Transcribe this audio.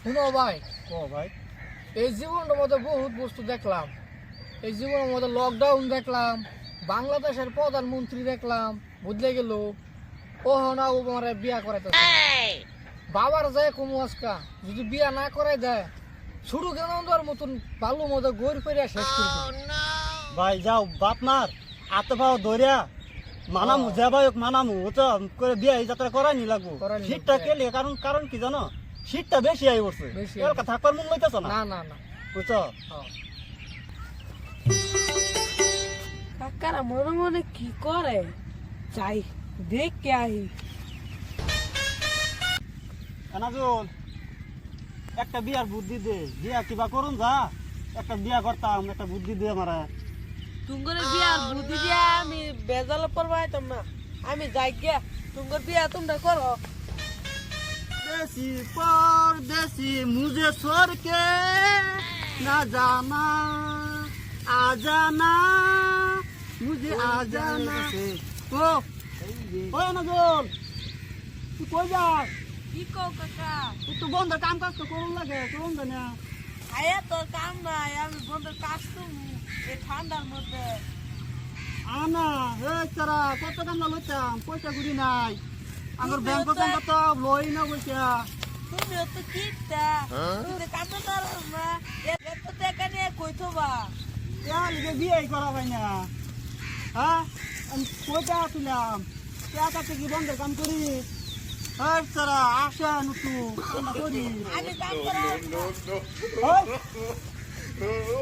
শুনো ভাই, ও ভাই, এই জীবনের মধ্যে বহুত বস্তু দেখলাম। এই জীবনের মধ্যে লকডাউন দেখলাম, বাংলাদেশের প্রধানমন্ত্রী দেখলাম, বুঝলে গেল ও না ও আমার বিয়া করাইতেছে। বাবার যায় কমু আজকা যদি বিয়া না করাই দেয় শুরু কেন দেওয়ার মতন বালু মতো গড় ফেরিয়া শেষ করে দিবে। ভাই যাও বাপ মার আতে পাও দরিয়া মানামু যে ভাই মানামু তো করে বিয়া এই যাত্রা করাই নি লাগবো। করাই নি শীতটা লাগবো। কেলে কারণ কি জানো, শীতটা বেশি আই পড়ছে, বেশি এর কথা থাকবার মন লইতেছ না, না না না বুঝছো? হ্যাঁ। কাকারা মনে মনে কি করে যাই দেখে আহি। এনাজুল একটা বিয়ার বুদ্ধি দে, বিয়া কিবা করুন যা, একটা বিয়া করতাম, একটা বুদ্ধি দে আমারে। তুঙ্গর বিয়ার বুদ্ধি দিয়া আমি বেজাল পড়বাইতাম না, আমি যাই গিয়া তুঙ্গর বিয়া তোমরা করো। देसी परदेसी मुझे छोड़ के ना जाना, आ जाना मुझे आ जाना। ओ नजर तू কই যাস? কি কও কাকা? তুই তো বন্ধ কাম কাজ তো করুন লাগে, করুন না। আয়া তোর কাম নাই, আমি বন্ধের কাজ করবো এই ঠান্ডার মধ্যে। আনা এই তারা কত কাম না লইতাম, পয়সা গুড়ি নাই, আমার ব্যাংক থেকে তো লই না পয়সা। তুমিও তো কিটা তুমি কাম করো না, এত টাকা নিয়ে কই থবা? লিগে বিয়ে করা ভাই না, হ্যাঁ আমি কয়টা তুলাম, টাকা থেকে বন্ধের কাম করি। হ্যাঁ তারা আসা নতু করি আমি কাম করা ওই